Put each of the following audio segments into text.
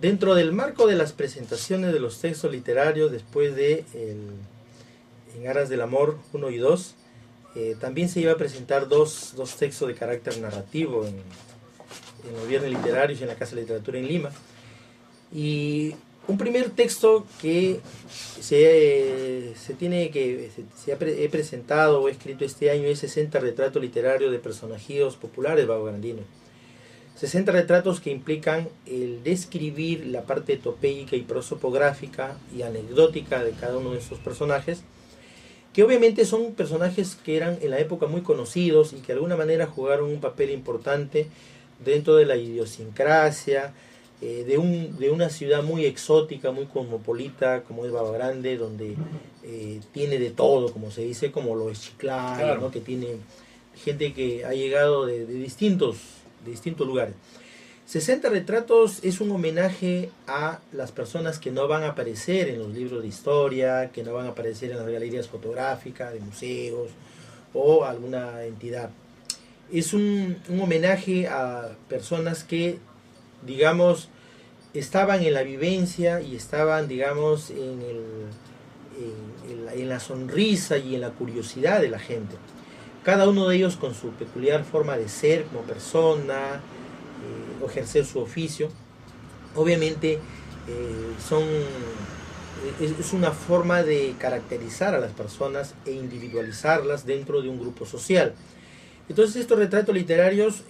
Dentro del marco de las presentaciones de los textos literarios, después de En Aras del Amor 1 y 2, también se iba a presentar dos textos de carácter narrativo en los viernes literarios y en la Casa de Literatura en Lima. Y un primer texto que he presentado o he escrito este año es 60 retratos literarios de personajes populares baguagrandinos. 60 retratos que implican el describir la parte topéica y prosopográfica y anecdótica de cada uno de estos personajes, que obviamente son personajes que eran en la época muy conocidos y que de alguna manera jugaron un papel importante dentro de la idiosincrasia de una ciudad muy exótica, muy cosmopolita, como es Babagrande, donde tiene de todo, como se dice, como lo es Chiclayo, claro, ¿no? Que tiene gente que ha llegado de distintos lugares. 60 retratos es un homenaje a las personas que no van a aparecer en los libros de historia, que no van a aparecer en las galerías fotográficas de museos o alguna entidad. Es un homenaje a personas que, digamos, estaban en la vivencia y estaban, digamos, en la sonrisa y en la curiosidad de la gente. Cada uno de ellos con su peculiar forma de ser como persona, o ejercer su oficio. Obviamente es una forma de caracterizar a las personas e individualizarlas dentro de un grupo social. Entonces estos retratos literarios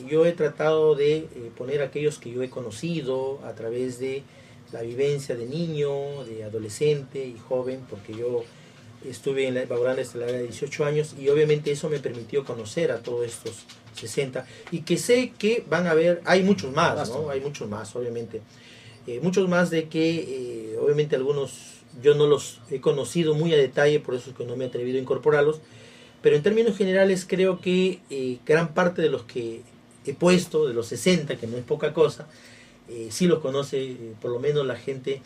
yo he tratado de poner aquellos que yo he conocido a través de la vivencia de niño, de adolescente y joven, porque yo estuve en Baguagrandes hasta la edad de 18 años y obviamente eso me permitió conocer a todos estos 60 y que sé que van a haber, hay muchos más, ¿no? Hay muchos más, obviamente. Muchos más de que obviamente algunos yo no los he conocido muy a detalle, por eso es que no me he atrevido a incorporarlos, pero en términos generales creo que gran parte de los que he puesto, de los 60, que no es poca cosa, sí los conoce por lo menos la gente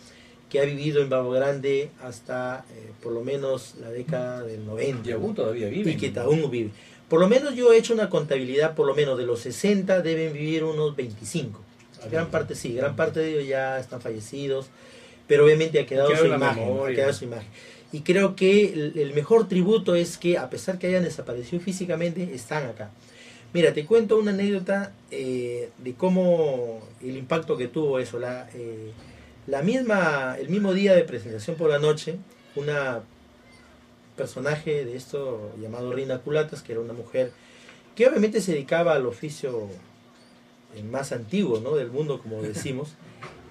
que ha vivido en Babagrande hasta por lo menos la década del 90. Y aún todavía vive. Y que aún vive. Por lo menos yo he hecho una contabilidad, por lo menos de los 60 deben vivir unos 25. Gran parte sí, gran parte de ellos ya están fallecidos, pero obviamente ha quedado su imagen. Y creo que el mejor tributo es que a pesar que hayan desaparecido físicamente, están acá. Mira, te cuento una anécdota de cómo el impacto que tuvo eso. El mismo día de presentación por la noche, una personaje de esto llamado Reina Culatas, que era una mujer que obviamente se dedicaba al oficio más antiguo, ¿no?, del mundo, como decimos,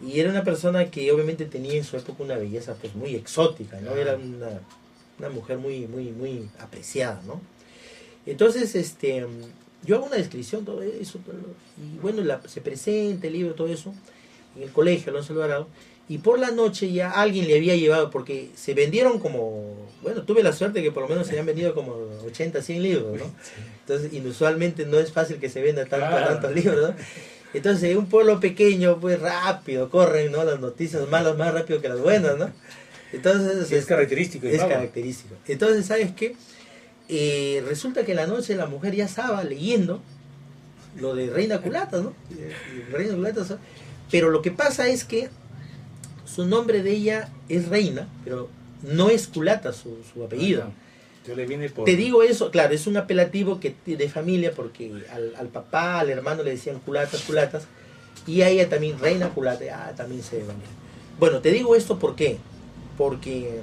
y era una persona que obviamente tenía en su época una belleza pues muy exótica, ¿no? Era una mujer muy apreciada, ¿no? Entonces yo hago una descripción, todo eso, y bueno, se presenta el libro, todo eso, en el colegio Alonso Alvarado, y por la noche ya alguien le había llevado, porque se vendieron como, bueno, tuve la suerte que por lo menos se habían vendido como 80, 100 libros, ¿no? Entonces, inusualmente no es fácil que se venda tantos libros, ¿no? Entonces, en un pueblo pequeño, pues rápido corren, ¿no?, las noticias malas más rápido que las buenas, ¿no? Entonces, es característico. Es característico. Entonces, ¿sabes qué? Resulta que en la noche la mujer ya estaba leyendo lo de Reina Culatas, ¿no? Reina Culatas, pero lo que pasa es que su nombre de ella es Reina, pero no es Culatas su apellido. Te digo eso, claro, es un apelativo de familia, porque al papá, al hermano le decían Culatas, y a ella también Reina Culatas, también se venía. Bueno, te digo esto ¿por qué? Porque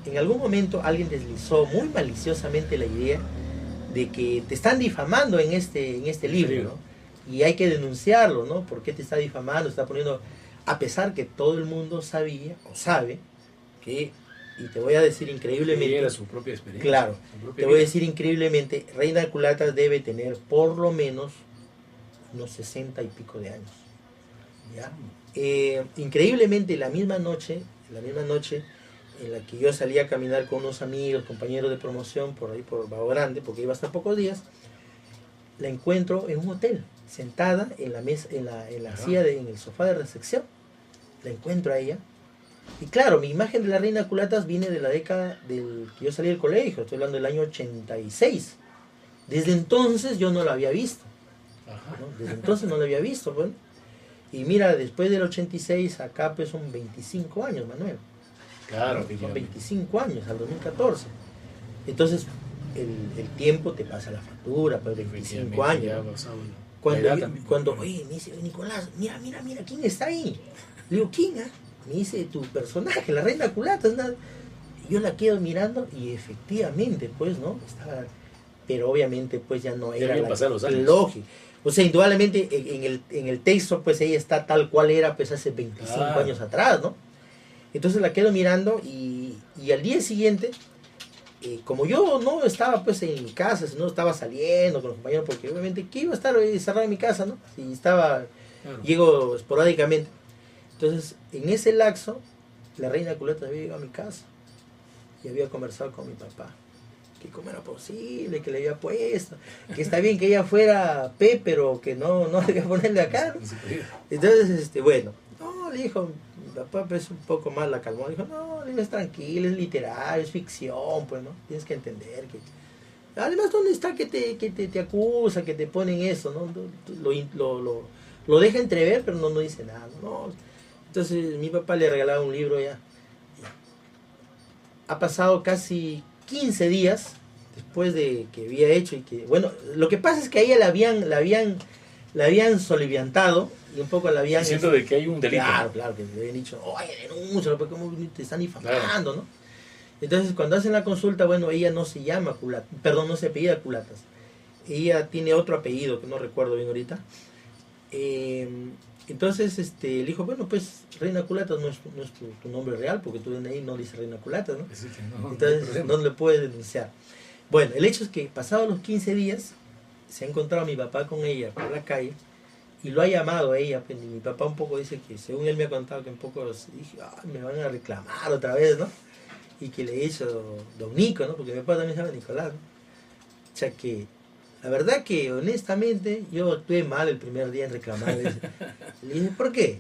en algún momento alguien deslizó muy maliciosamente la idea de que te están difamando en este libro, ¿no? Y hay que denunciarlo, ¿no? ¿Por qué te está difamando? Está poniendo, a pesar que todo el mundo sabía o sabe que, y te voy a decir increíblemente, sí, era su propia experiencia. Claro, te voy a decir increíblemente, Reina Culatas debe tener por lo menos unos 60 y pico de años, ¿ya? Increíblemente la misma noche en la que yo salí a caminar con unos amigos, compañeros de promoción por ahí por Babagrande, porque iba hasta pocos días, la encuentro en un hotel, sentada en la mesa, en la silla, en el sofá de recepción. La encuentro a ella. Y claro, mi imagen de la Reina Culatas viene de la década del que yo salí del colegio, estoy hablando del año 86. Desde entonces yo no la había visto, ¿no? Desde entonces no la había visto, bueno. Y mira, después del 86, acá pues son 25 años, Manuel. Claro, Son 25 años, al 2014. Entonces, el tiempo te pasa la factura, pues 25 años. Cuando oye, me dice, Nicolás, mira, ¿quién está ahí? Le digo, ¿quién? Me dice, tu personaje, la reina Culatas. Yo la quedo mirando y efectivamente, pues, ¿no? Estaba, pero obviamente, pues, ya no era lógico. O sea, indudablemente, en el texto, pues, ella está tal cual era, pues, hace 25 años atrás, ¿no? Entonces la quedo mirando y al día siguiente, como yo no estaba, pues, en mi casa, sino estaba saliendo con los compañeros, porque obviamente, ¿qué iba a estar cerrado en mi casa, no? Si estaba, llego esporádicamente. Entonces, en ese lapso, la reina Culata había llegado a mi casa y había conversado con mi papá. Que cómo era posible, que le había puesto, que está bien que ella fuera P, pero que no debía ponerle acá. Entonces, bueno, no, le dijo, mi papá pues un poco más la calmó, dijo, no, le digo, es tranquilo, es literario, es ficción, pues, ¿no? Tienes que entender que... Además, ¿dónde está que te acusa, que te ponen eso, ¿no? Lo deja entrever, pero no dice nada, ¿no? Entonces, mi papá le regalaba un libro ya. Ha pasado casi 15 días después de que había hecho y que, bueno, lo que pasa es que a ella la habían soliviantado y un poco la habían... Diciendo de que hay un delito. Claro, que le habían dicho, oye, denúncialo, pues cómo te están difamando, ¿no? Entonces, cuando hacen la consulta, bueno, ella no se llama Culatas, perdón, no se apellida Culatas. Ella tiene otro apellido que no recuerdo bien ahorita. Entonces, le dijo, bueno, pues Reina Culatas no es tu nombre real, porque tu DNI no dice Reina Culatas, ¿no? Entonces no le puedes denunciar. Bueno, el hecho es que pasados los 15 días se ha encontrado a mi papá con ella por la calle y lo ha llamado a ella. Pues, y mi papá un poco dice que, según él me ha contado, que un poco dije, me van a reclamar otra vez, ¿no? Y que le he dicho Don Nico, ¿no? Porque mi papá también se llama Nicolás, ¿no? O sea que la verdad que honestamente yo actué mal el primer día en reclamarle. Le dije, ¿por qué?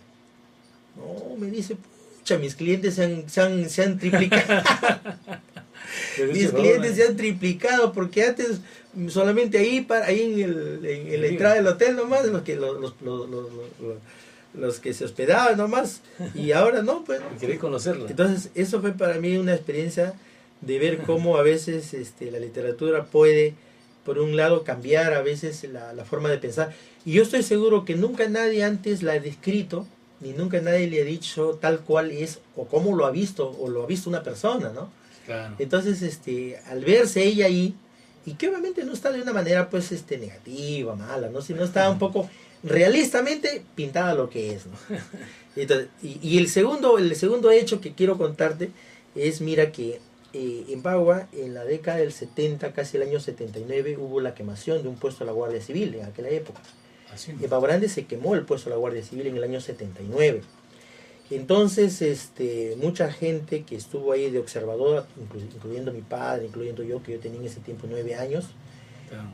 No, me dice, pucha, mis clientes se han triplicado. Mis clientes se han triplicado porque antes solamente ahí en la entrada del hotel nomás los que se hospedaban nomás, y ahora no, pues. Quería conocerla. Entonces eso fue para mí una experiencia de ver cómo a veces la literatura puede, por un lado, cambiar a veces la forma de pensar. Y yo estoy seguro que nunca nadie antes la ha descrito, ni nunca nadie le ha dicho tal cual es, o cómo lo ha visto, o lo ha visto una persona, ¿no? Claro. Entonces, al verse ella ahí, y que obviamente no está de una manera, pues, negativa, mala, ¿no? Sino está un poco realistamente pintada lo que es, ¿no? Entonces, y el segundo hecho que quiero contarte es, mira, que en Bagua, en la década del 70, casi el año 79, hubo la quemación de un puesto de la Guardia Civil en aquella época. En Bagua Grande se quemó el puesto de la Guardia Civil en el año 79. Entonces, mucha gente que estuvo ahí de observadora, incluyendo mi padre, incluyendo yo, que yo tenía en ese tiempo 9 años, claro.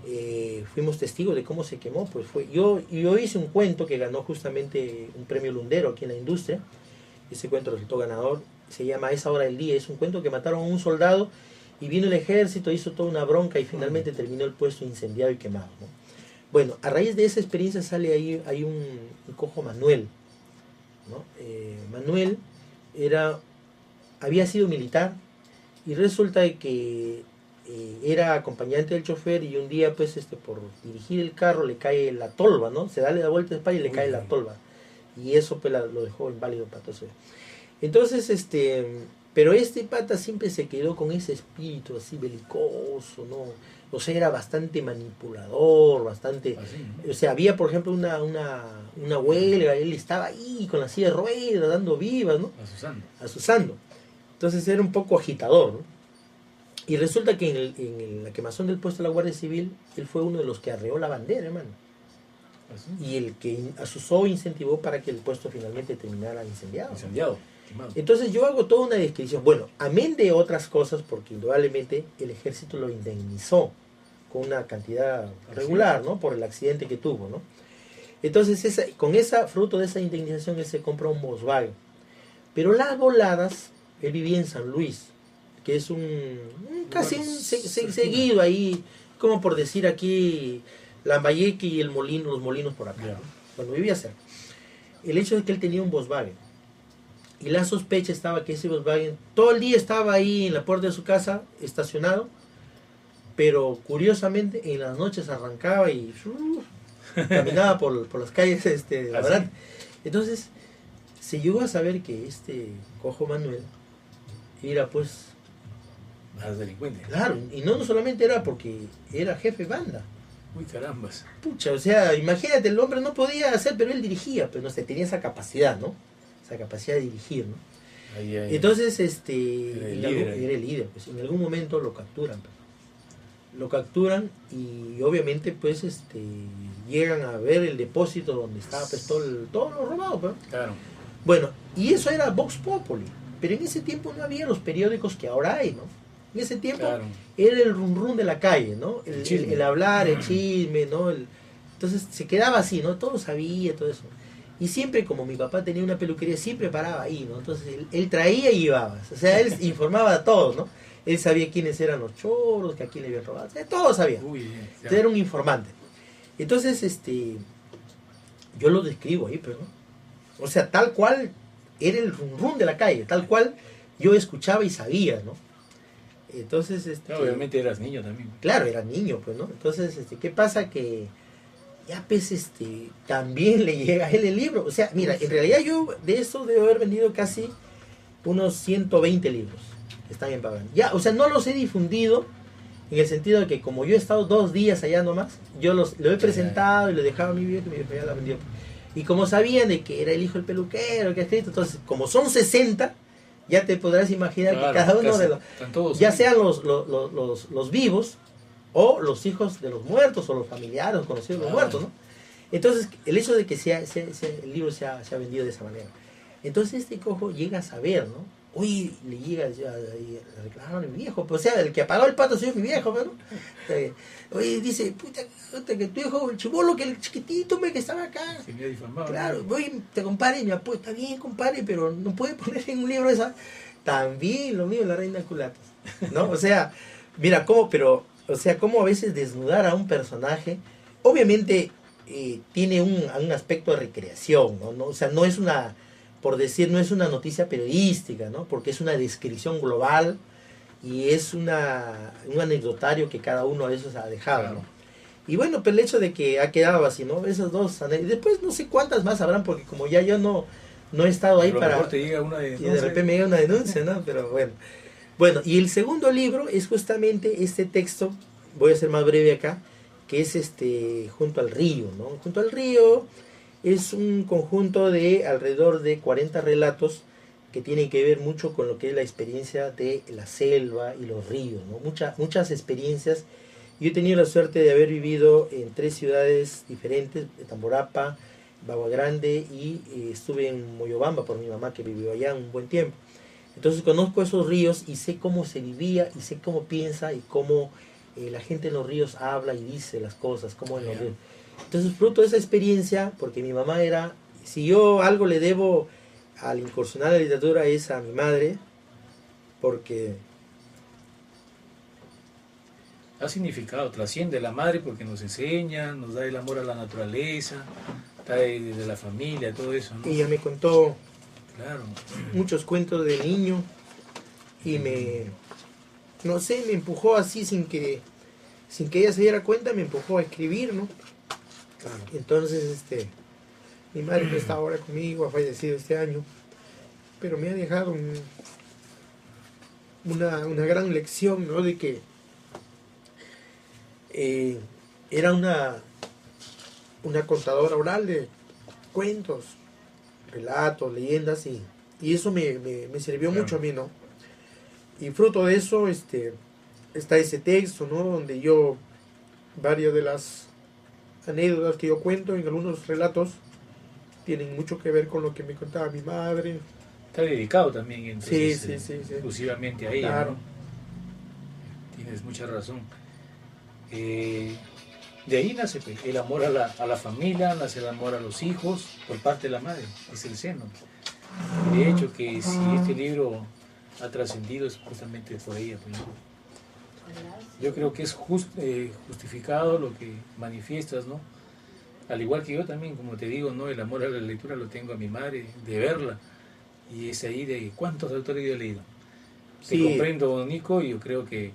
Fuimos testigos de cómo se quemó. Pues yo hice un cuento que ganó justamente un premio Lundero aquí en la industria. Ese cuento resultó ganador. Se llama A esa hora del día. Es un cuento que mataron a un soldado y vino el ejército, hizo toda una bronca y finalmente terminó el puesto incendiado y quemado, ¿no? Bueno, a raíz de esa experiencia sale ahí, hay un cojo Manuel, ¿no? Manuel había sido militar y resulta que era acompañante del chofer, y un día, pues, por dirigir el carro le cae la tolva, ¿no? Se da la vuelta de espalda y le cae la tolva, y eso pues lo dejó inválido para todo eso. Entonces, pero este pata siempre se quedó con ese espíritu así belicoso, ¿no? O sea, era bastante manipulador, bastante... Así, ¿no? O sea, había, por ejemplo, una huelga, él estaba ahí con la silla de ruedas, dando vivas, ¿no? Asusando. Entonces era un poco agitador, ¿no? Y resulta que en la quemazón del puesto de la Guardia Civil, él fue uno de los que arreó la bandera, hermano. ¿Así? Y el que asusó, incentivó para que el puesto finalmente terminara incendiado. Entonces yo hago toda una descripción. Bueno, amén de otras cosas, porque indudablemente el ejército lo indemnizó con una cantidad regular, ¿no? Por el accidente que tuvo, ¿no? Entonces, fruto de esa indemnización, él se compró un Volkswagen. Pero las voladas, él vivía en San Luis, que es casi un seguido ahí, como por decir aquí, Lambayeque y los molinos por acá, ¿no? Bueno, vivía cerca. el hecho de que él tenía un Volkswagen. Y la sospecha estaba que ese Volkswagen todo el día estaba ahí en la puerta de su casa, estacionado, pero curiosamente en las noches arrancaba y caminaba por las calles de ¿Ah, Abrante. sí? Entonces, se llegó a saber que este cojo Manuel era pues, Más delincuente. claro, y no solamente era porque era jefe de banda. Uy, carambas. Pucha, o sea, imagínate, el hombre no podía hacer, pero él dirigía, pero no sé, tenía esa capacidad, ¿no? Esa capacidad de dirigir, ¿no? Ahí, ahí. Entonces, Era el líder ahí. era el líder, pues en algún momento lo capturan, pues. Lo capturan y obviamente pues llegan a ver el depósito donde estaba pues todo lo robado, pues. Claro. Bueno, y eso era Vox Populi, pero en ese tiempo no había los periódicos que ahora hay, ¿no? En ese tiempo Claro. era el rum rum de la calle, ¿no? El chisme. El hablar, el chisme, ¿no? Entonces se quedaba así, ¿no? Todo sabía, todo eso. Y siempre, como mi papá tenía una peluquería, siempre paraba ahí, ¿no? Entonces él traía y llevaba. O sea, él informaba a todos, ¿no? Él sabía quiénes eran los choros, que a quién le habían robado. O sea, todo sabía. Uy, Entonces era un informante. Entonces, yo lo describo ahí, pero, ¿no? O sea, tal cual era el rum rum de la calle, tal cual yo escuchaba y sabía, ¿no? Entonces, obviamente eras niño también. claro, era niño, pues, ¿no? Entonces, ¿qué pasa? Que ya, pues, también le llega a él el libro. O sea, mira, en realidad yo de eso debo haber vendido casi unos 120 libros que están en Pagán. Ya, o sea, no los he difundido en el sentido de que como yo he estado 2 días allá nomás, yo lo he presentado y lo dejaba a mi viejo y mi viejo ya la vendió. Y como sabían de que era el hijo del peluquero que ha escrito, entonces, como son 60, ya te podrás imaginar Claro, que cada uno casi, de los, están todos ya ahí. sean los vivos o los hijos de los muertos o los familiares o conocidos de los muertos, ¿no? Entonces, el hecho de que el libro se ha vendido de esa manera. Entonces, este cojo llega a saber, ¿no? Uy, le llega ya a reclamar a mi viejo, pues, o sea, el que apagó el pato soy mi viejo, ¿no? Oye, dice, puta, que tu hijo, el chibolo, que el chiquitito, que estaba acá. Se me ha difamado. Claro, voy, te compadre, mi apuesta, está bien, compadre, pero no puede poner en un libro esa. También lo mío, la reina culatas, ¿no? O sea, mira, cómo, pero, o sea, cómo a veces desnudar a un personaje, obviamente tiene un aspecto de recreación, ¿no? O sea, no es una, por decir, no es una noticia periodística, ¿no? Porque es una descripción global y es un anecdotario que cada uno a veces ha dejado, Claro. ¿no? Y bueno, pues el hecho de que ha quedado así, ¿no? Esas dos anécdotas. Después no sé cuántas más habrán, porque como ya yo no he estado ahí A lo para... mejor te llega una Y de repente me llega una denuncia, ¿no? Pero bueno. Bueno, y el segundo libro es justamente este texto, voy a ser más breve acá, que es Junto al río, ¿no? Junto al río es un conjunto de alrededor de 40 relatos que tienen que ver mucho con lo que es la experiencia de la selva y los ríos, ¿no? Muchas experiencias. Yo he tenido la suerte de haber vivido en 3 ciudades diferentes, Tamborapa, Bagua Grande y estuve en Moyobamba por mi mamá que vivió allá un buen tiempo. Entonces conozco esos ríos y sé cómo se vivía y sé cómo piensa y cómo la gente en los ríos habla y dice las cosas, cómo en los ríos. Entonces fruto de esa experiencia, porque mi mamá era, si yo algo le debo al incursionar en la literatura es a mi madre, porque... Ha significado, trasciende la madre porque nos enseña, nos da el amor a la naturaleza, trae de la familia, todo eso, ¿no? Ella me contó Claro. muchos cuentos de niño y no sé, me empujó así sin que ella se diera cuenta, me empujó a escribir, ¿no? Claro. Entonces, mi madre no está ahora conmigo, ha fallecido este año, pero me ha dejado una gran lección, ¿no? De que era una contadora oral de cuentos, relatos, leyendas y eso me sirvió Claro. mucho a mí, ¿no? Y fruto de eso está ese texto, ¿no? Donde yo varias de las anécdotas que yo cuento en algunos relatos tienen mucho que ver con lo que me contaba mi madre. Está dedicado también entonces, Sí. exclusivamente a ella, Claro. ¿no? Tienes mucha razón. De ahí nace pues, el amor a la familia, nace el amor a los hijos por parte de la madre, es el seno. De hecho, que si este libro ha trascendido es justamente por ella. Pues. Yo creo que es justificado lo que manifiestas, ¿no? Al igual que yo también, como te digo, no, el amor a la lectura lo tengo a mi madre, de verla. Y es ahí de cuántos autores yo he leído. Te Sí, comprendo, Nico, y yo creo que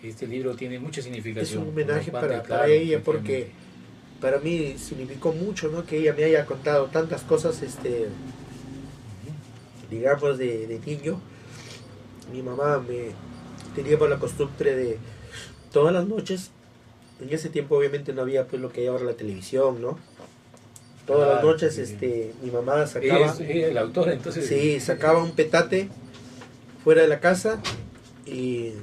este libro tiene mucha es significación. un homenaje para Claro, ella porque efectivamente. para mí significó mucho, ¿no? Que ella me haya contado tantas cosas, digamos, de niño. Mi mamá me tenía por la costumbre de todas las noches, en ese tiempo obviamente no había pues lo que hay ahora la televisión, ¿no? Todas las Claro, noches mi mamá sacaba, ella es la autora, entonces. sí, sacaba un petate fuera de la casa y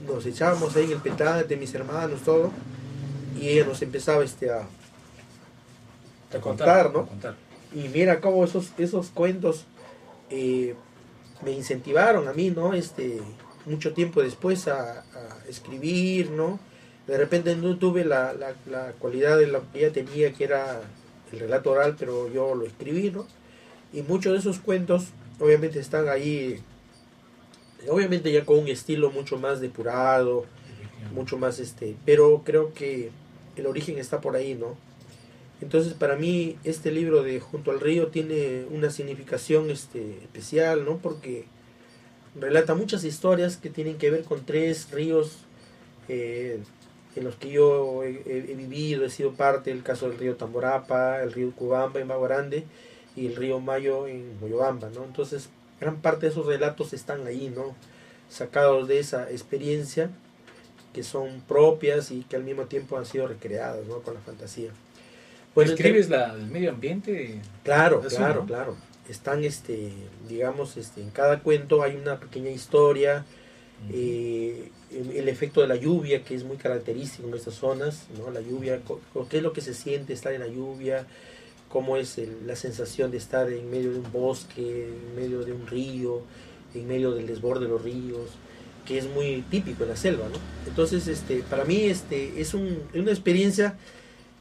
nos echábamos ahí en el petate, mis hermanos, todo, y ella nos empezaba a contar, A ¿no? contar. Y mira cómo esos cuentos eh, me incentivaron a mí, ¿no? Mucho tiempo después a escribir, ¿no? De repente no tuve la cualidad de lo que ella tenía, que era el relato oral, pero yo lo escribí, ¿no? Y muchos de esos cuentos, obviamente, están ahí, obviamente ya con un estilo mucho más depurado, mucho más, pero creo que el origen está por ahí, ¿no? Entonces, para mí, este libro de Junto al Río tiene una significación especial, ¿no? Porque relata muchas historias que tienen que ver con tres ríos eh, en los que yo he vivido, he sido parte, el caso del río Tamborapa, el río Cubamba en Mago Grande y el río Mayo en Moyobamba, ¿no? Entonces, gran parte de esos relatos están ahí, ¿no? Sacados de esa experiencia que son propias y que al mismo tiempo han sido recreadas, ¿no? Con la fantasía. Bueno, ¿Escribes el medio ambiente? claro, Eso, claro, ¿no? claro. Están, digamos, en cada cuento hay una pequeña historia, el efecto de la lluvia, que es muy característico en estas zonas, ¿no? La lluvia, qué es lo que se siente estar en la lluvia, cómo es la sensación de estar en medio de un bosque, en medio de un río, en medio del desborde de los ríos, que es muy típico en la selva, ¿no? Entonces, para mí, es una experiencia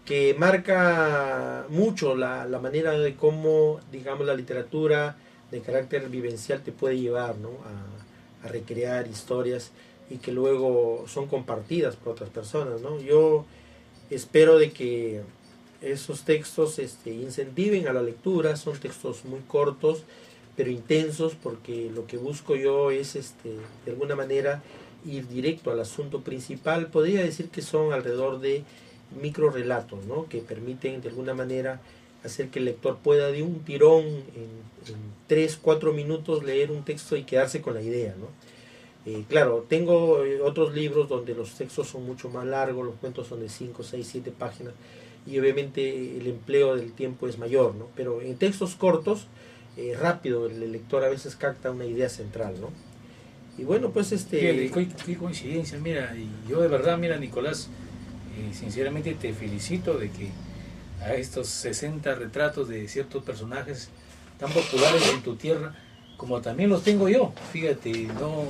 que marca mucho la manera de cómo, digamos, la literatura de carácter vivencial te puede llevar, ¿no? A recrear historias y que luego son compartidas por otras personas, ¿no? Yo espero de que esos textos incentiven a la lectura, son textos muy cortos, pero intensos, porque lo que busco yo es, de alguna manera, ir directo al asunto principal. Podría decir que son alrededor de micro relatos, ¿no? Que permiten de alguna manera hacer que el lector pueda de un tirón en 3, 4 minutos leer un texto y quedarse con la idea, ¿no? Claro, tengo otros libros donde los textos son mucho más largos, los cuentos son de 5, 6, 7 páginas y obviamente el empleo del tiempo es mayor, ¿no? Pero en textos cortos, rápido, el lector a veces capta una idea central, ¿no? Y bueno, pues Qué coincidencia, mira, y yo de verdad, mira, Nicolás, sinceramente te felicito de que a estos 60 retratos de ciertos personajes tan populares en tu tierra, como también los tengo yo, fíjate, no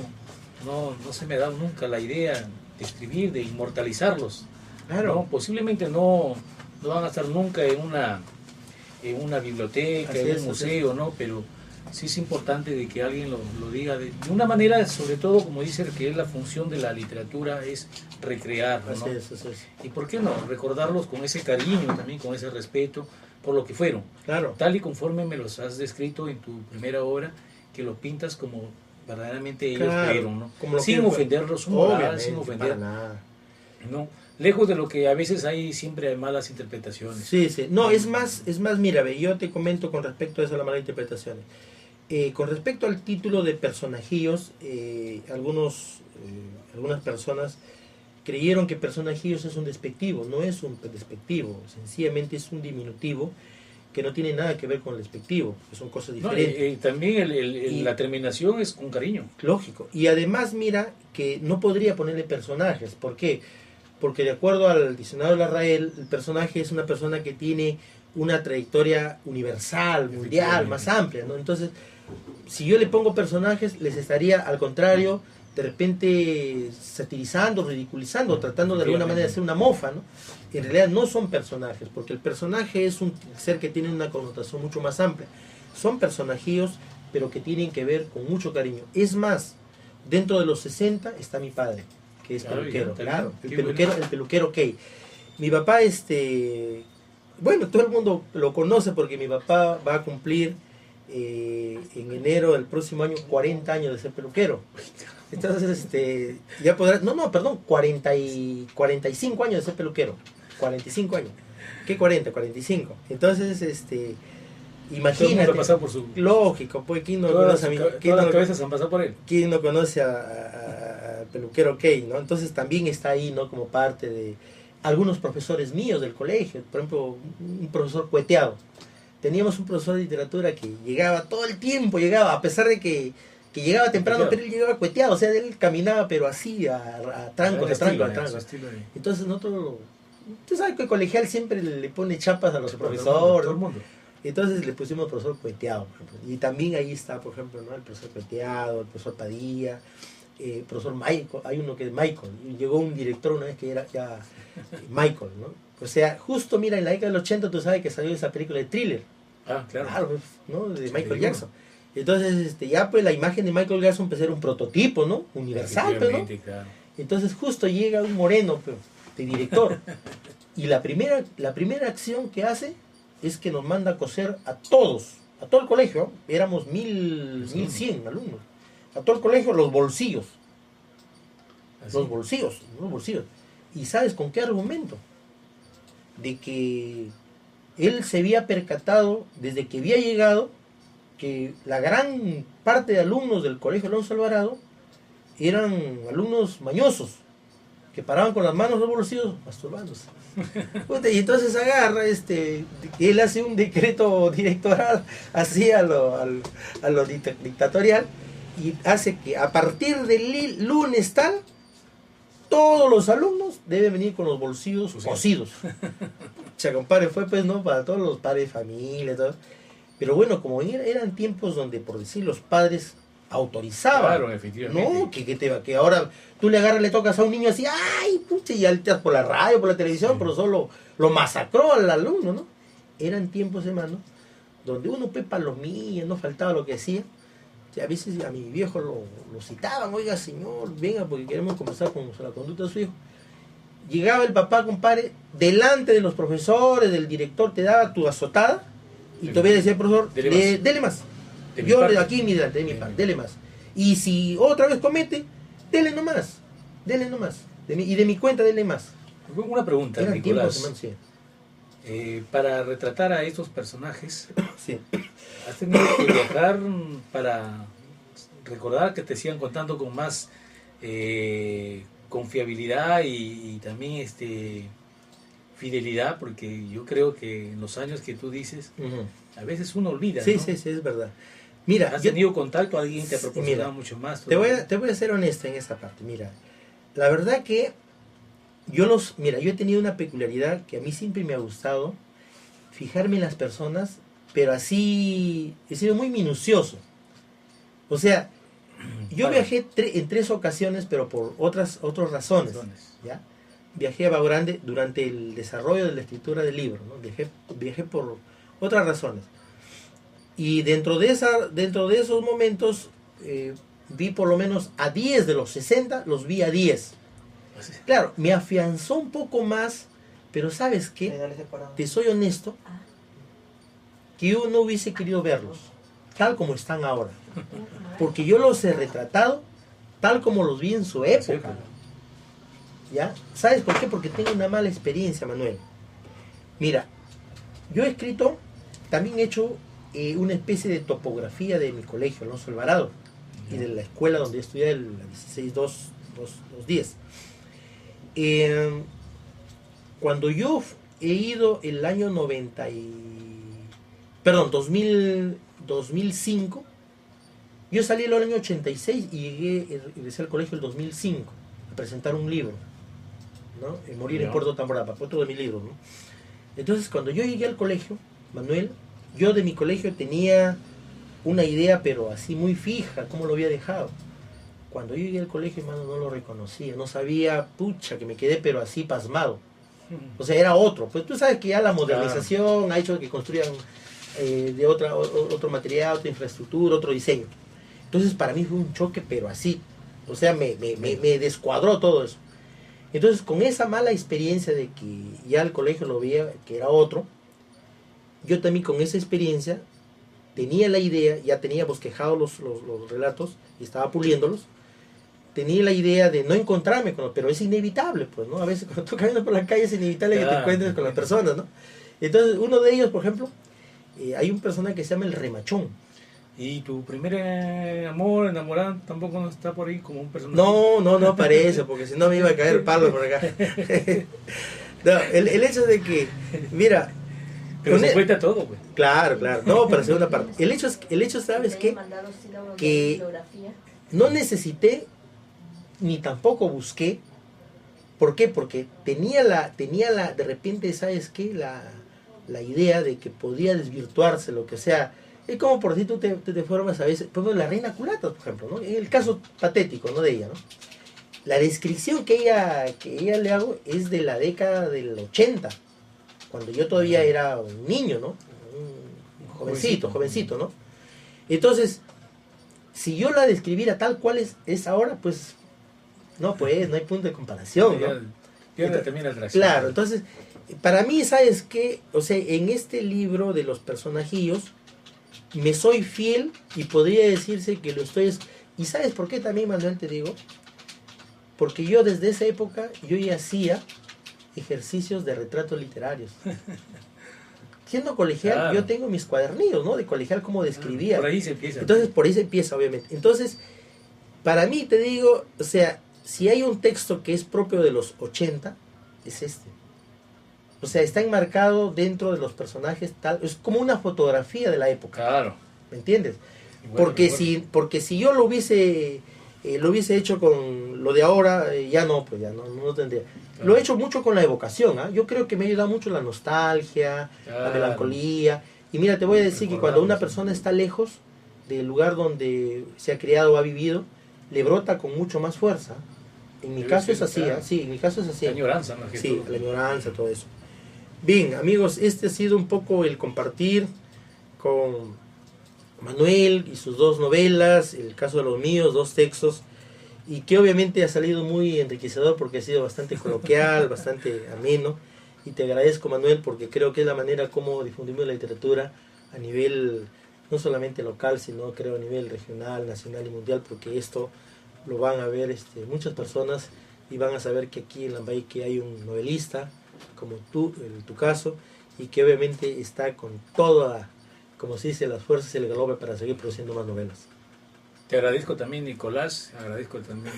se me ha dado nunca la idea de escribir, de inmortalizarlos. claro, ¿No? Posiblemente no van a estar nunca en una biblioteca, en un museo, ¿no? Pero sí es importante de que alguien lo diga de una manera, sobre todo, como dice, que es la función de la literatura, es recrear, ¿no? así es. Y por qué no, recordarlos con ese cariño también, con ese respeto por lo que fueron. Claro, Tal y conforme me los has descrito en tu primera obra, que lo pintas como verdaderamente ellos claro, fueron, ¿no? como lo Sin que ofenderlos, su moral, obviamente, sin para ofender, nada. ¿no? Lejos de lo que a veces siempre hay malas interpretaciones. Sí, sí. No, es más, mira, ve, yo te comento con respecto a eso, la mala interpretación. Con respecto al título de personajillos, algunas personas creyeron que personajillos es un despectivo. No es un despectivo, sencillamente es un diminutivo que no tiene nada que ver con el despectivo, que son cosas No, diferentes. también la terminación es con cariño. Lógico. Y además, mira, que no podría ponerle personajes. ¿Por qué? Porque de acuerdo al diccionario de la RAEL, el personaje es una persona que tiene una trayectoria universal, mundial, más amplia, ¿no? Entonces, si yo le pongo personajes, les estaría, al contrario, de repente satirizando, ridiculizando, tratando de alguna manera de hacer una mofa, ¿no? En realidad no son personajes, porque el personaje es un ser que tiene una connotación mucho más amplia. Son personajillos, pero que tienen que ver con mucho cariño. Es más, dentro de los 60 está mi padre, que es peluquero, claro, el peluquero Kay. Mi papá bueno, todo el mundo lo conoce porque mi papá va a cumplir en enero del próximo año 40 años de ser peluquero. Entonces, ya podrá, perdón, 45 años de ser peluquero. 45 años. ¿Qué 40? 45. Entonces, imagínate. Ha pasado por su... Lógico, pues, ¿quién no todas conoce a todas las cabezas han pasado por él. ¿Quién no conoce al peluquero Key, ¿no? Entonces también está ahí, ¿no? Como parte de algunos profesores míos del colegio. Por ejemplo, un profesor cueteado. Teníamos un profesor de literatura que llegaba todo el tiempo, a pesar de que llegaba temprano, pero él llegaba cueteado, o sea, él caminaba, pero así, a trancos. Entonces nosotros, tú sabes que el colegial siempre le pone chapas a los profesores. Todo el mundo. Entonces le pusimos profesor cueteado, por ejemplo. Y también ahí está, por ejemplo, ¿no? El profesor cueteado, el profesor Padilla, profesor Michael, hay uno que es Michael. Y llegó un director una vez que era ya Michael, ¿no? O sea, justo mira, en la década del 80 tú sabes que salió esa película de Thriller. Ah, claro. Claro, ¿no? De Michael Jackson. Entonces, ya pues la imagen de Michael Jackson pues era un prototipo, ¿no? Universal, pues, ¿no? Claro. Entonces justo llega un moreno, pues, de director. Y la primera acción que hace es que nos manda a coser a todos, a todo el colegio. Éramos 1100 alumnos. A todo el colegio los bolsillos. ¿Así? Los bolsillos. ¿Y sabes con qué argumento? De que él se había percatado desde que había llegado que la gran parte de alumnos del colegio Alonso Alvarado eran alumnos mañosos que paraban con las manos en los bolsillos masturbándose. Y entonces agarra, él hace un decreto directoral así a lo dictatorial y hace que a partir del lunes tal todos los alumnos deben venir con los bolsillos cosidos. Compadre, fue pues, ¿no? Para todos los padres de familia, todo. Pero bueno, como eran tiempos donde, por decir, los padres autorizaban. Claro, efectivamente. No, que ahora tú le agarras, le tocas a un niño así, ¡ay, pucha! Y alteras por la radio, por la televisión, pero solo lo masacró al alumno, ¿no? Eran tiempos, hermano, donde uno pues palomía, no faltaba lo que hacía. O sea, a veces a mi viejo lo citaban, oiga, señor, venga, porque queremos conversar con la conducta de su hijo. Llegaba el papá, compadre, delante de los profesores, del director, te daba tu azotada y todavía decía el profesor, dele más. Yo aquí mi delante, de mi parte, dele más. Y si otra vez comete, dele nomás. Y de mi cuenta, dele más. Una pregunta, eran Nicolás. Tiempos, sí. Para retratar a estos personajes, sí. ¿Has tenido que viajar para recordar que te sigan contando con más confiabilidad y también fidelidad? Porque yo creo que en los años que tú dices, a veces uno olvida, sí, ¿no? Sí, es verdad. Mira, ¿has tenido contacto? ¿Alguien te ha proporcionado mucho más? Te voy a ser honesto en esta parte. Mira, la verdad que yo he tenido una peculiaridad que a mí siempre me ha gustado, fijarme en las personas, pero así he sido muy minucioso. O sea, yo viajé en 3 ocasiones, pero por otras razones. ¿Ya? Viajé a Vago Grande durante el desarrollo de la escritura del libro, ¿no? Viajé por otras razones. Y dentro de esos momentos vi por lo menos a 10 de los 60, los vi a 10. Claro, me afianzó un poco más, pero ¿sabes qué? Te soy honesto, que yo no hubiese querido verlos tal como están ahora. Porque yo los he retratado tal como los vi en su época. ¿Ya? ¿Sabes por qué? Porque tengo una mala experiencia, Manuel. Mira, yo he escrito, también he hecho una especie de topografía de mi colegio, Alonso Alvarado, y de la escuela donde estudié la 16-210. Cuando yo he ido el año 2005, yo salí el año 86 y regresé al colegio el 2005 a presentar un libro, ¿no? Morir en Puerto Tamborapa, otro de mis libros, ¿no? Entonces, cuando yo llegué al colegio, Manuel, yo de mi colegio tenía una idea, pero así muy fija, como lo había dejado. Cuando yo llegué al colegio, hermano, no lo reconocía, no sabía, pucha, que me quedé, pero así pasmado. O sea, era otro. Pues tú sabes que ya la modernización ha hecho que construyan de otro material, otra infraestructura, otro diseño. Entonces, para mí fue un choque, pero así. O sea, me descuadró todo eso. Entonces, con esa mala experiencia de que ya el colegio lo veía que era otro, yo también con esa experiencia tenía la idea, ya tenía bosquejado los relatos y estaba puliéndolos, tenía la idea de no encontrarme con los, pero es inevitable, pues, ¿no? A veces cuando tú caminas por la calle es inevitable que te encuentres con las personas, ¿no? Entonces, uno de ellos, por ejemplo, hay un personaje que se llama el remachón. ¿Y tu primer amor, enamorado, tampoco no está por ahí como un personaje? No aparece, porque si no me iba a caer palo por acá. No, el hecho de que, mira... Pero se cuenta todo, güey. Claro, no, para segunda parte. El hecho, ¿sabes qué? Que no necesité, ni tampoco busqué. ¿Por qué? Porque tenía de repente, ¿sabes qué? La idea de que podía desvirtuarse lo que sea. Es como por si tú te formas a veces, por ejemplo, la reina Culata, por ejemplo, ¿no? En el caso patético, ¿no? De ella, ¿no? La descripción que ella le hago es de la década del 80, cuando yo todavía era un niño, ¿no? Un jovencito, ¿no? Entonces, si yo la describiera tal cual es ahora, pues, no hay punto de comparación, ¿no? Pierde también la atracción. Claro, entonces, para mí, ¿sabes qué? O sea, en este libro de los personajillos, me soy fiel y podría decirse que lo estoy... ¿Y sabes por qué también, Manuel, te digo? Porque yo desde esa época, yo ya hacía ejercicios de retratos literarios. Siendo colegial, claro, yo tengo mis cuadernillos, ¿no? De colegial, cómo describía. Por ahí se empieza. Entonces, por ahí se empieza, obviamente. Entonces, para mí, te digo, o sea, si hay un texto que es propio de los 80, es este. O sea, está enmarcado dentro de los personajes, tal, es como una fotografía de la época. Claro. ¿Me entiendes? Bueno, porque si yo lo hubiese hecho con lo de ahora, ya no tendría. Claro. Lo he hecho mucho con la evocación, ¿eh? Yo creo que me ha ayudado mucho la nostalgia, claro, la melancolía. Y mira, te voy a decir que cuando una persona está lejos del lugar donde se ha criado o ha vivido, le brota con mucho más fuerza. En mi caso es así, claro. Sí, en mi caso es así. La añoranza, ¿no? Sí, la añoranza, todo eso. Bien, amigos, este ha sido un poco el compartir con Manuel y sus 2 novelas, el caso de los míos, 2 textos, y que obviamente ha salido muy enriquecedor porque ha sido bastante coloquial, bastante ameno, y te agradezco, Manuel, porque creo que es la manera como difundimos la literatura a nivel no solamente local, sino creo a nivel regional, nacional y mundial, porque esto lo van a ver muchas personas y van a saber que aquí en Lambayeque hay un novelista como tú, en tu caso, y que obviamente está con toda, como se dice, las fuerzas y el galope para seguir produciendo más novelas. Te agradezco también, Nicolás, agradezco también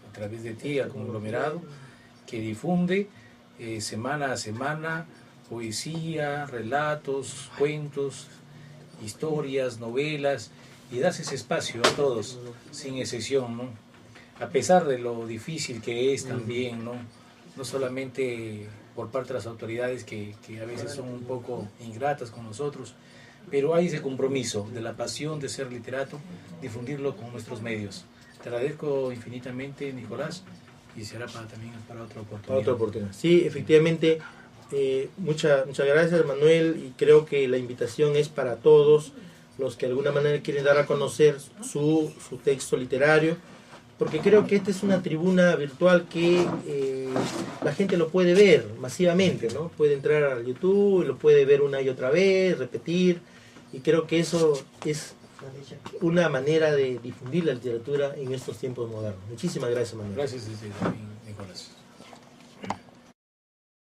a través de ti, al conglomerado, que difunde semana a semana poesía, relatos, cuentos, historias, novelas, y das ese espacio a todos, sin excepción, ¿no? A pesar de lo difícil que es también, ¿no? No solamente por parte de las autoridades que a veces son un poco ingratas con nosotros, pero hay ese compromiso de la pasión de ser literato, difundirlo con nuestros medios. Te agradezco infinitamente, Nicolás, y será también para otra oportunidad. Para otra oportunidad. Sí, efectivamente, muchas gracias, Manuel, y creo que la invitación es para todos los que de alguna manera quieren dar a conocer su texto literario, porque creo que esta es una tribuna virtual que la gente lo puede ver masivamente, ¿no? Puede entrar al YouTube, lo puede ver una y otra vez, repetir, y creo que eso es una manera de difundir la literatura en estos tiempos modernos. Muchísimas gracias, Manuel. Gracias, Nicolás.